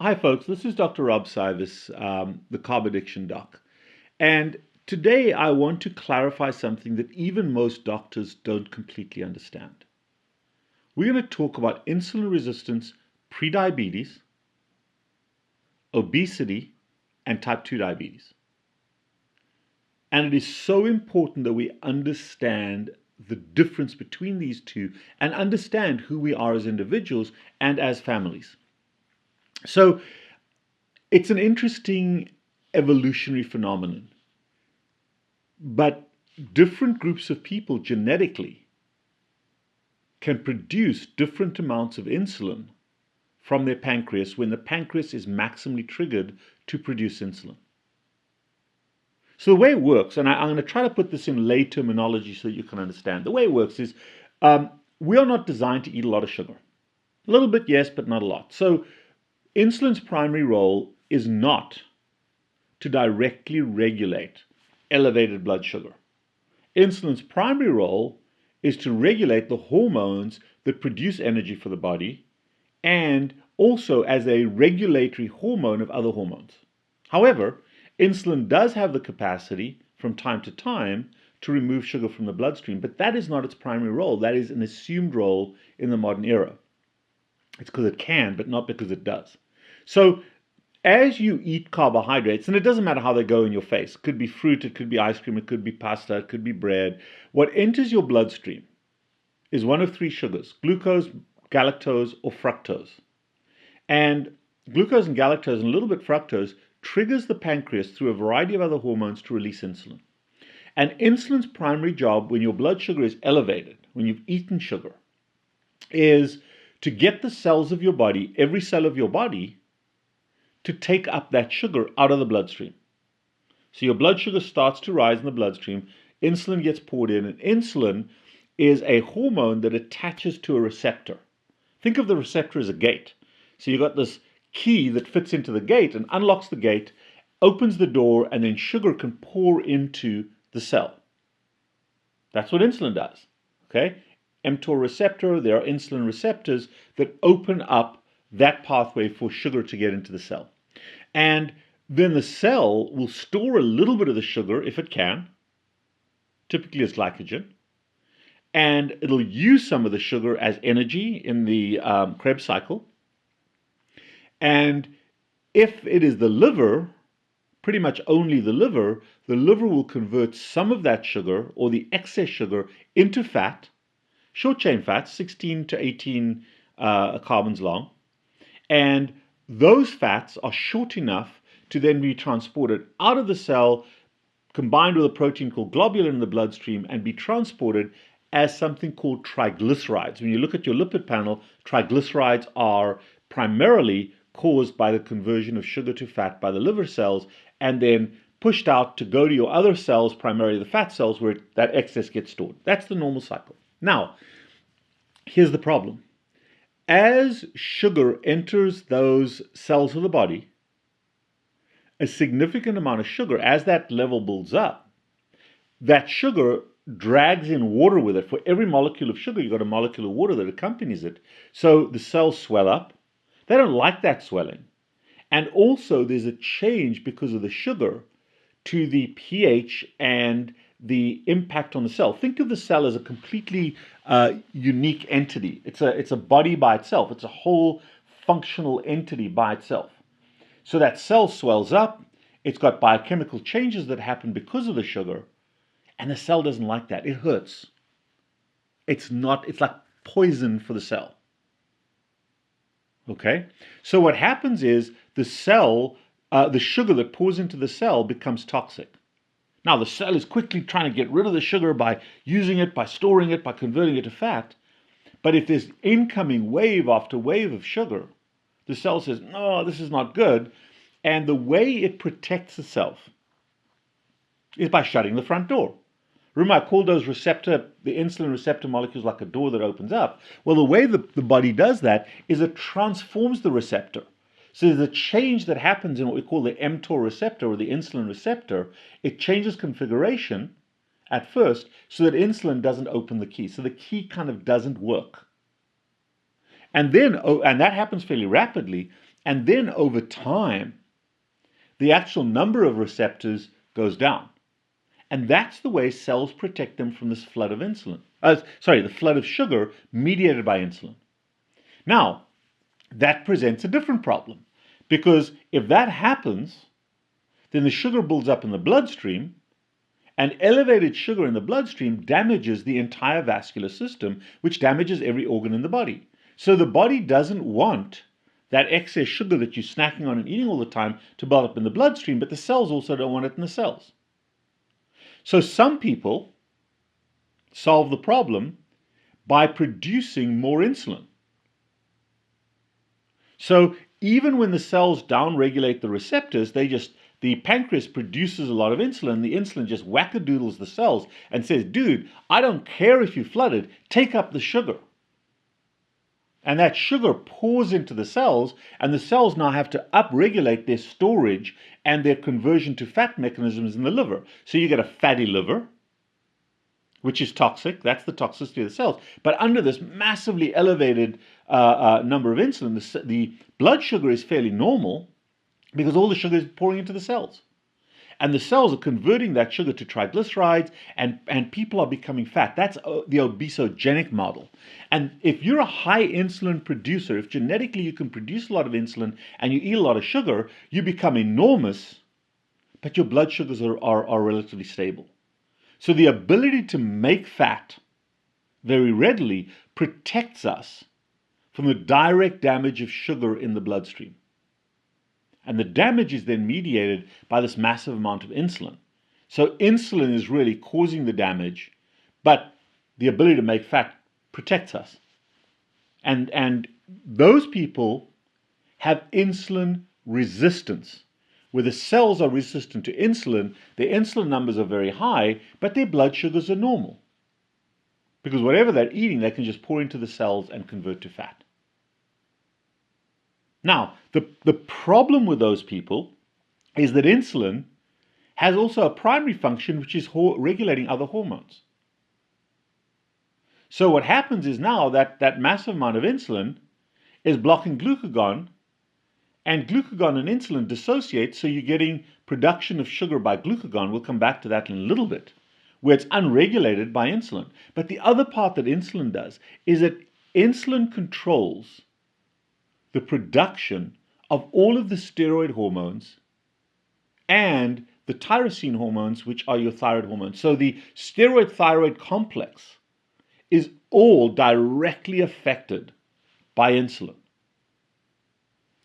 Hi folks, this is Dr. Rob Cywes, the Carb Addiction Doc. And today I want to clarify something that even most doctors don't completely understand. We're going to talk about insulin resistance, prediabetes, obesity, and type 2 diabetes. And it is so important that we understand the difference between these two and understand who we are as individuals and as families. So it's an interesting evolutionary phenomenon, but different groups of people genetically can produce different amounts of insulin from their pancreas when the pancreas is maximally triggered to produce insulin. So the way it works, and I'm going to try to put this in lay terminology so that you can understand. The way it works is we are not designed to eat a lot of sugar. A little bit, yes, but not a lot. So insulin's primary role is not to directly regulate elevated blood sugar. Insulin's primary role is to regulate the hormones that produce energy for the body and also as a regulatory hormone of other hormones. However, insulin does have the capacity from time to time to remove sugar from the bloodstream, but that is not its primary role. That is an assumed role in the modern era. It's because it can, but not because it does. So as you eat carbohydrates, and it doesn't matter how they go in your face, it could be fruit, it could be ice cream, it could be pasta, it could be bread, what enters your bloodstream is one of three sugars: glucose, galactose, or fructose. And glucose and galactose and a little bit fructose triggers the pancreas through a variety of other hormones to release insulin. And insulin's primary job when your blood sugar is elevated, when you've eaten sugar, is to get the cells of your body, every cell of your body, to take up that sugar out of the bloodstream. So your blood sugar starts to rise in the bloodstream, insulin gets poured in, and insulin is a hormone that attaches to a receptor. Think of the receptor as a gate. So you've got this key that fits into the gate and unlocks the gate, opens the door, and then sugar can pour into the cell. That's what insulin does. Okay? mTOR receptor, there are insulin receptors that open up that pathway for sugar to get into the cell. And then the cell will store a little bit of the sugar if it can, typically as glycogen, and it'll use some of the sugar as energy in the Krebs cycle. And if it is the liver, pretty much only the liver will convert some of that sugar or the excess sugar into fat, short chain fats, 16 to 18 carbons long. And those fats are short enough to then be transported out of the cell, combined with a protein called globulin in the bloodstream, and be transported as something called triglycerides. When you look at your lipid panel, triglycerides are primarily caused by the conversion of sugar to fat by the liver cells and then pushed out to go to your other cells, primarily the fat cells, where that excess gets stored. That's the normal cycle. Now, here's the problem. As sugar enters those cells of the body, a significant amount of sugar, as that level builds up, that sugar drags in water with it. For every molecule of sugar, you've got a molecule of water that accompanies it. So the cells swell up. They don't like that swelling. And also there's a change because of the sugar to the pH and the impact on the cell. Think of the cell as a completely unique entity. It's a body by itself. It's a whole functional entity by itself. So that cell swells up. It's got biochemical changes that happen because of the sugar, and the cell doesn't like that. It hurts. It's like poison for the cell. Okay? So what happens is the cell, the sugar that pours into the cell becomes toxic. Now, the cell is quickly trying to get rid of the sugar by using it, by storing it, by converting it to fat. But if there's incoming wave after wave of sugar, the cell says, no, this is not good. And the way it protects itself is by shutting the front door. Remember, I called those the insulin receptor molecules like a door that opens up. Well, the way the body does that is it transforms the receptor. So there's a change that happens in what we call the mTOR receptor or the insulin receptor. It changes configuration at first so that insulin doesn't open the key. So the key kind of doesn't work. And then, and that happens fairly rapidly. And then over time, the actual number of receptors goes down. And that's the way cells protect them from this flood of insulin. The flood of sugar mediated by insulin. Now, that presents a different problem, because if that happens, then the sugar builds up in the bloodstream, and elevated sugar in the bloodstream damages the entire vascular system, which damages every organ in the body. So the body doesn't want that excess sugar that you're snacking on and eating all the time to build up in the bloodstream, but the cells also don't want it in the cells. So some people solve the problem by producing more insulin. So even when the cells downregulate the receptors, the pancreas produces a lot of insulin. The insulin just wackadoodles the cells and says, dude, I don't care if you flooded, take up the sugar. And that sugar pours into the cells, and the cells now have to upregulate their storage and their conversion to fat mechanisms in the liver. So you get a fatty liver, which is toxic. That's the toxicity of the cells. But under this massively elevated number of insulin, the blood sugar is fairly normal because all the sugar is pouring into the cells. And the cells are converting that sugar to triglycerides, and people are becoming fat. That's the obesogenic model. And if you're a high insulin producer, if genetically you can produce a lot of insulin and you eat a lot of sugar, you become enormous, but your blood sugars are relatively stable. So the ability to make fat very readily protects us from the direct damage of sugar in the bloodstream. And the damage is then mediated by this massive amount of insulin. So insulin is really causing the damage, but the ability to make fat protects us. And those people have insulin resistance, where the cells are resistant to insulin. Their insulin numbers are very high, but their blood sugars are normal. Because whatever they're eating, they can just pour into the cells and convert to fat. Now, the problem with those people is that insulin has also a primary function, which is regulating other hormones. So what happens is now that massive amount of insulin is blocking glucagon, and glucagon and insulin dissociate, so you're getting production of sugar by glucagon. We'll come back to that in a little bit, where it's unregulated by insulin. But the other part that insulin does is that insulin controls the production of all of the steroid hormones and the tyrosine hormones, which are your thyroid hormones. So the steroid-thyroid complex is all directly affected by insulin.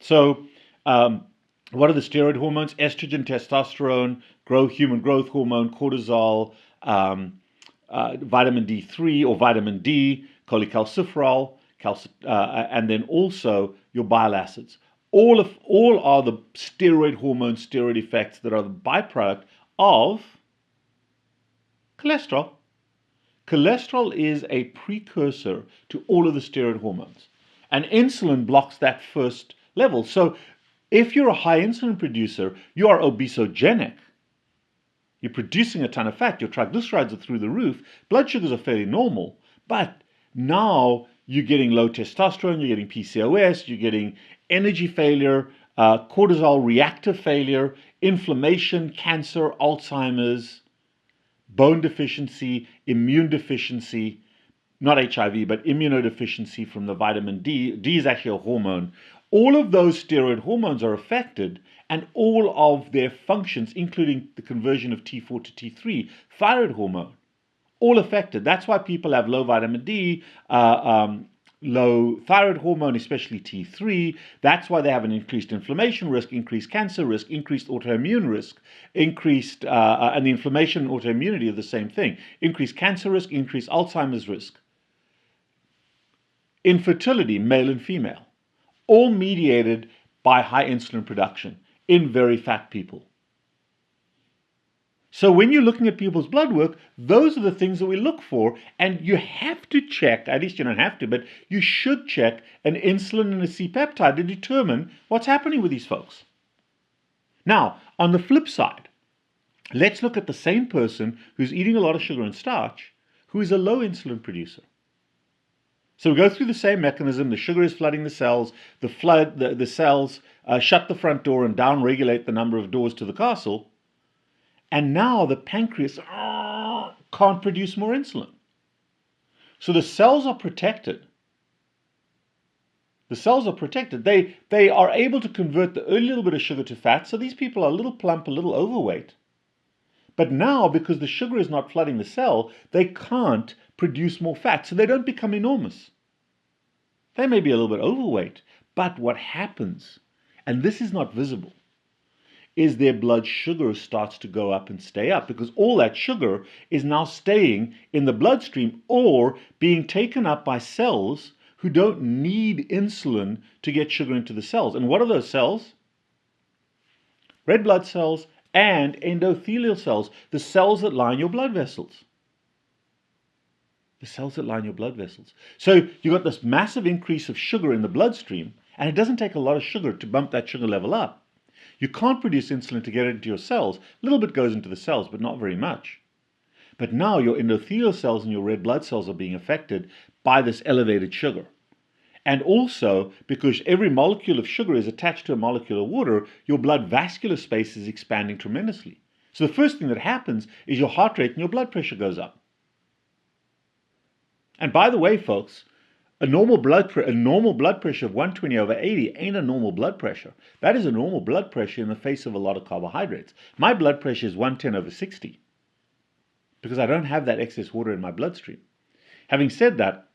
So what are the steroid hormones? Estrogen, testosterone, human growth hormone, cortisol, vitamin D3 or vitamin D, cholecalciferol, and then also your bile acids. All are the steroid hormones, steroid effects that are the byproduct of cholesterol. Cholesterol is a precursor to all of the steroid hormones, and insulin blocks that first level. So if you're a high insulin producer, you are obesogenic. You're producing a ton of fat, your triglycerides are through the roof, blood sugars are fairly normal, but now you're getting low testosterone, you're getting PCOS, you're getting energy failure, cortisol reactive failure, inflammation, cancer, Alzheimer's, bone deficiency, immune deficiency, not HIV, but immunodeficiency from the vitamin D. D is actually a hormone. All of those steroid hormones are affected, and all of their functions, including the conversion of T4 to T3, thyroid hormone, all affected. That's why people have low vitamin D, low thyroid hormone, especially T3. That's why they have an increased inflammation risk, increased cancer risk, increased autoimmune risk, and the inflammation and autoimmunity are the same thing. Increased cancer risk, increased Alzheimer's risk. Infertility, male and female, all mediated by high insulin production in very fat people. So when you're looking at people's blood work, those are the things that we look for, and you have to check, at least you don't have to, but you should check an insulin and a C-peptide to determine what's happening with these folks. Now, on the flip side, let's look at the same person who's eating a lot of sugar and starch, who is a low insulin producer. So we go through the same mechanism. The sugar is flooding the cells. The cells shut the front door and down-regulate the number of doors to the castle. And now the pancreas can't produce more insulin. So the cells are protected. The cells are protected. They are able to convert the early little bit of sugar to fat. So these people are a little plump, a little overweight. But now, because the sugar is not flooding the cell, they can't produce more fat. So they don't become enormous. They may be a little bit overweight. But what happens, and this is not visible, is their blood sugar starts to go up and stay up, because all that sugar is now staying in the bloodstream or being taken up by cells who don't need insulin to get sugar into the cells. And what are those cells? Red blood cells and endothelial cells, the cells that line your blood vessels. The cells that line your blood vessels. So you've got this massive increase of sugar in the bloodstream, and it doesn't take a lot of sugar to bump that sugar level up. You can't produce insulin to get it into your cells. A little bit goes into the cells, but not very much. But now your endothelial cells and your red blood cells are being affected by this elevated sugar. And also, because every molecule of sugar is attached to a molecule of water, your blood vascular space is expanding tremendously. So the first thing that happens is your heart rate and your blood pressure goes up. And by the way, folks, a normal blood pressure of 120/80 ain't a normal blood pressure. That is a normal blood pressure in the face of a lot of carbohydrates. My blood pressure is 110/60 because I don't have that excess water in my bloodstream. Having said that,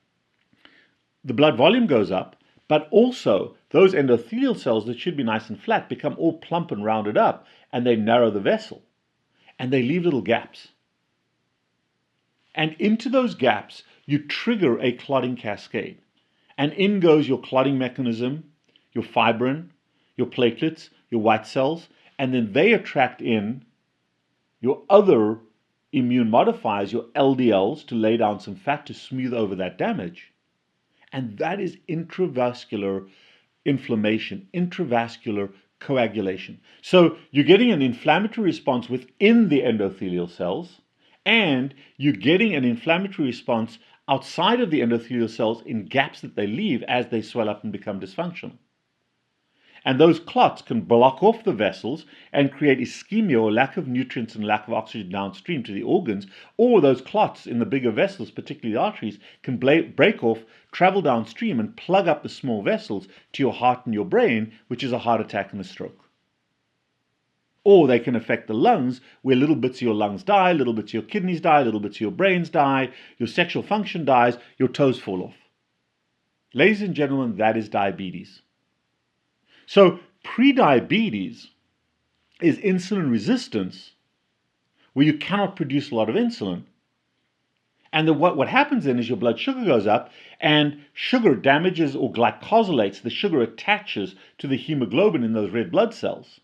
the blood volume goes up, but also those endothelial cells that should be nice and flat become all plump and rounded up, and they narrow the vessel, and they leave little gaps. And into those gaps, you trigger a clotting cascade. And in goes your clotting mechanism, your fibrin, your platelets, your white cells, and then they attract in your other immune modifiers, your LDLs, to lay down some fat to smooth over that damage. And that is intravascular inflammation, intravascular coagulation. So you're getting an inflammatory response within the endothelial cells, and you're getting an inflammatory response outside of the endothelial cells in gaps that they leave as they swell up and become dysfunctional. And those clots can block off the vessels and create ischemia, or lack of nutrients and lack of oxygen downstream to the organs, or those clots in the bigger vessels, particularly the arteries, can break off, travel downstream and plug up the small vessels to your heart and your brain, which is a heart attack and a stroke. Or they can affect the lungs, where little bits of your lungs die, little bits of your kidneys die, little bits of your brains die, your sexual function dies, your toes fall off. Ladies and gentlemen, that is diabetes. So pre-diabetes is insulin resistance, where you cannot produce a lot of insulin. And what happens then is your blood sugar goes up, and sugar damages or glycosylates. The sugar attaches to the hemoglobin in those red blood cells.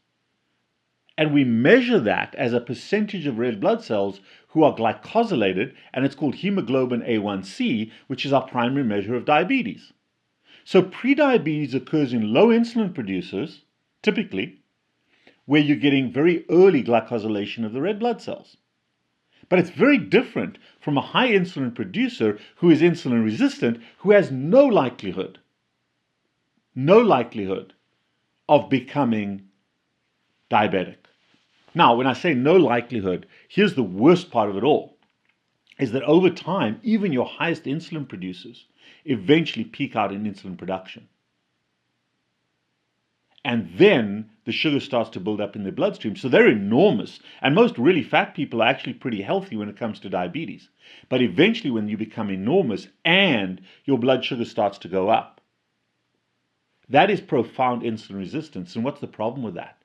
And we measure that as a percentage of red blood cells who are glycosylated, and it's called hemoglobin A1C, which is our primary measure of diabetes. So prediabetes occurs in low insulin producers, typically, where you're getting very early glycosylation of the red blood cells. But it's very different from a high insulin producer who is insulin resistant, who has no likelihood of becoming diabetic. Now, when I say no likelihood, here's the worst part of it all, is that over time, even your highest insulin producers eventually peak out in insulin production. And then the sugar starts to build up in their bloodstream. So they're enormous. And most really fat people are actually pretty healthy when it comes to diabetes. But eventually when you become enormous and your blood sugar starts to go up, that is profound insulin resistance. And what's the problem with that?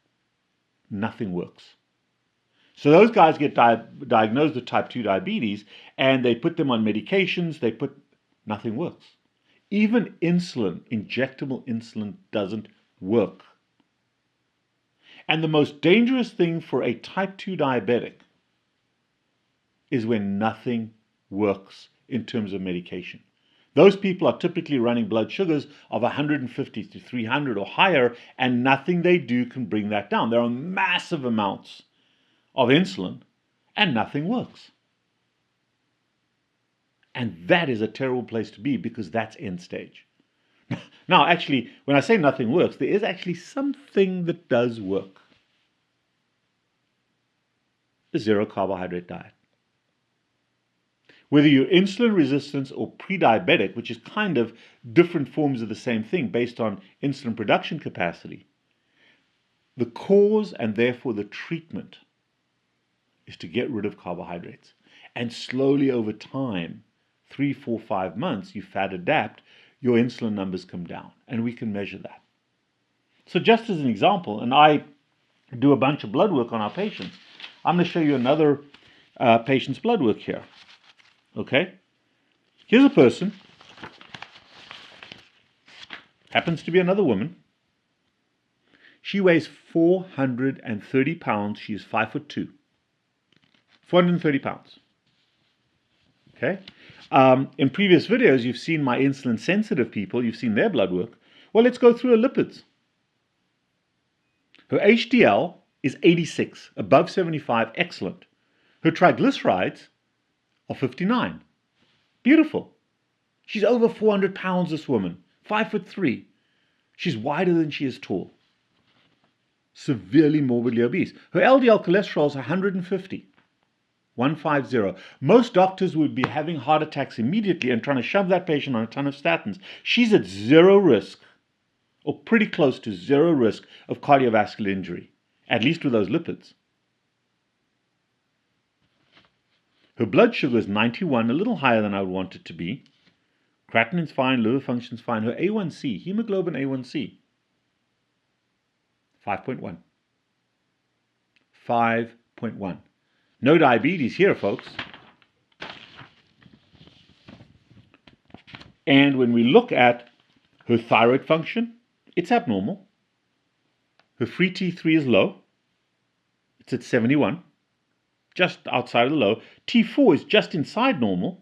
Nothing works. So those guys get diagnosed with type 2 diabetes, and they put them on medications, nothing works. Even insulin, injectable insulin, doesn't work. And the most dangerous thing for a type 2 diabetic is when nothing works in terms of medication. Those people are typically running blood sugars of 150 to 300 or higher, and nothing they do can bring that down. They're on massive amounts of insulin, and nothing works. And that is a terrible place to be because that's end stage. Now, actually, when I say nothing works, there is actually something that does work. The zero carbohydrate diet. Whether you're insulin resistant or pre-diabetic, which is kind of different forms of the same thing based on insulin production capacity, the cause and therefore the treatment is to get rid of carbohydrates. And slowly over time, 3, 4, 5 months, you fat adapt, your insulin numbers come down, and we can measure that. So just as an example, and I do a bunch of blood work on our patients, I'm going to show you another patient's blood work here. Okay? Here's a person, happens to be another woman. She weighs 430 pounds. She is 5'2". 430 pounds. Okay? In previous videos, you've seen my insulin-sensitive people. You've seen their blood work. Well, let's go through her lipids. Her HDL is 86, above 75, excellent. Her triglycerides are 59. Beautiful. She's over 400 pounds, this woman. 5'3". She's wider than she is tall. Severely morbidly obese. Her LDL cholesterol is 150. 150. Most doctors would be having heart attacks immediately and trying to shove that patient on a ton of statins. She's at zero risk, or pretty close to zero risk, of cardiovascular injury, at least with those lipids. Her blood sugar is 91, a little higher than I would want it to be. Creatinine's fine, liver function's fine. Her A1C, hemoglobin A1C, 5.1. 5.1. No diabetes here, folks. And when we look at her thyroid function, it's abnormal. Her free T3 is low. It's at 71, just outside of the low. T4 is just inside normal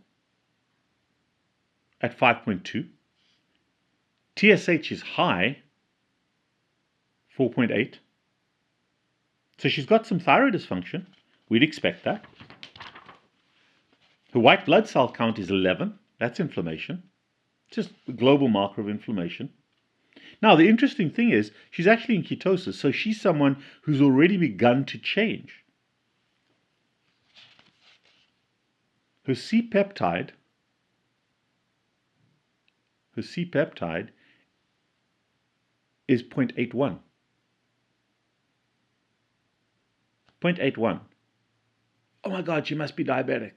at 5.2. TSH is high, 4.8. So she's got some thyroid dysfunction. We'd expect that. Her white blood cell count is 11. That's inflammation. Just a global marker of inflammation. Now, the interesting thing is she's actually in ketosis, so she's someone who's already begun to change. Her C-peptide is 0.81. 0.81. Oh my God, she must be diabetic.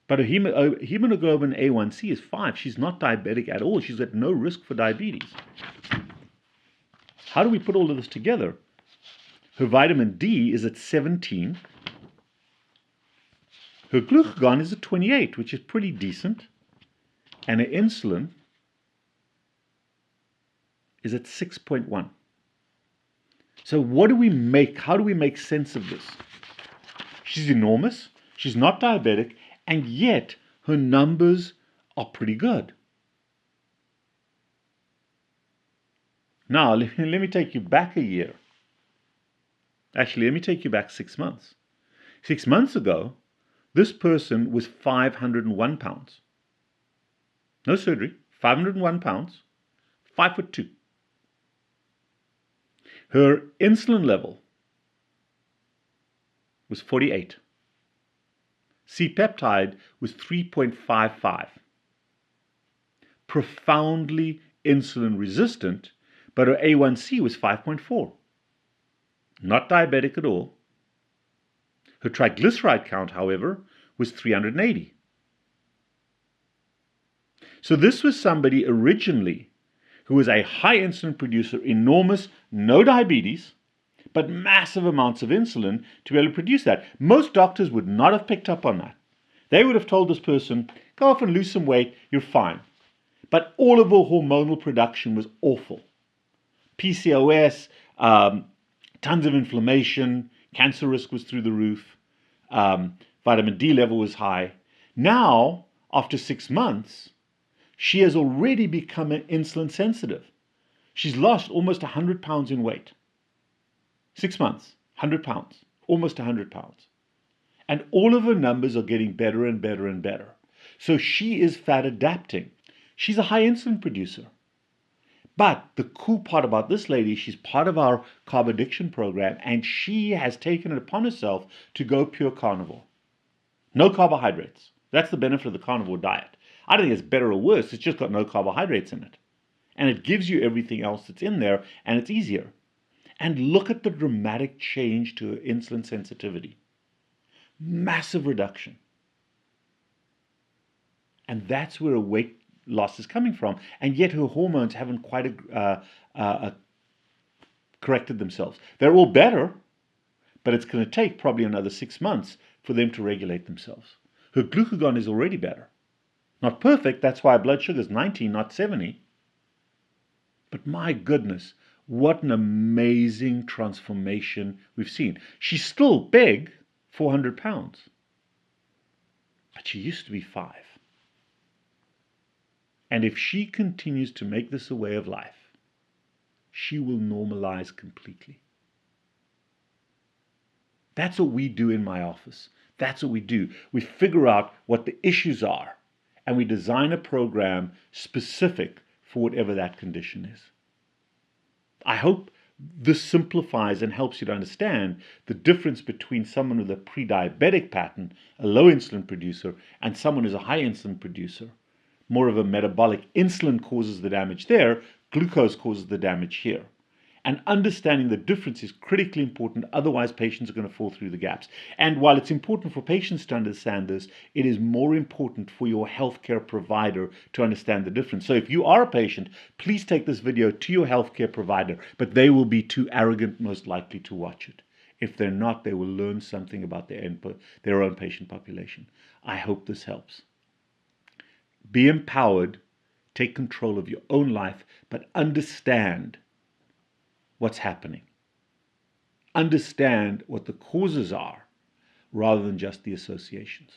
But her hemoglobin A1C is 5. She's not diabetic at all. She's at no risk for diabetes. How do we put all of this together? Her vitamin D is at 17. Her glucagon is at 28, which is pretty decent. And her insulin is at 6.1. So what do we make? How do we make sense of this? She's enormous. She's not diabetic. And yet, her numbers are pretty good. Now, let me take you back a year. Actually, let me take you back 6 months. 6 months ago, this person was 501 pounds. No surgery, 501 pounds, 5'2". Her insulin level was 48. C-peptide was 3.55. Profoundly insulin resistant, but her A1C was 5.4. Not diabetic at all. Her triglyceride count, however, was 380. So this was somebody originally who was a high insulin producer, enormous, no diabetes, but massive amounts of insulin to be able to produce that. Most doctors would not have picked up on that. They would have told this person, go off and lose some weight, you're fine. But all of her hormonal production was awful. PCOS, tons of inflammation, cancer risk was through the roof, vitamin D level was high. Now, after 6 months, she has already become insulin sensitive. She's lost almost 100 pounds in weight. 6 months, 100 pounds, almost 100 pounds. And all of her numbers are getting better and better and better. So she is fat adapting. She's a high insulin producer. But the cool part about this lady, she's part of our carb addiction program, and she has taken it upon herself to go pure carnivore. No carbohydrates. That's the benefit of the carnivore diet. I don't think it's better or worse, it's just got no carbohydrates in it. And it gives you everything else that's in there, and it's easier. And look at the dramatic change to her insulin sensitivity. Massive reduction. And that's where her weight loss is coming from. And yet her hormones haven't quite corrected themselves. They're all better, but it's going to take probably another 6 months for them to regulate themselves. Her glucagon is already better. Not perfect, that's why her blood sugar is 90, not 70. But my goodness, what an amazing transformation we've seen. She's still big, 400 pounds. But she used to be 5. And if she continues to make this a way of life, she will normalize completely. That's what we do in my office. That's what we do. We figure out what the issues are, and we design a program specific for whatever that condition is. I hope this simplifies and helps you to understand the difference between someone with a pre-diabetic pattern, a low insulin producer, and someone who's a high insulin producer. More of a metabolic. Insulin causes the damage there, glucose causes the damage here. And understanding the difference is critically important, otherwise patients are going to fall through the gaps. And while it's important for patients to understand this, it is more important for your healthcare provider to understand the difference. So if you are a patient, please take this video to your healthcare provider, but they will be too arrogant most likely to watch it. If they're not, they will learn something about their own patient population. I hope this helps. Be empowered, take control of your own life, but understand what's happening. Understand what the causes are rather than just the associations.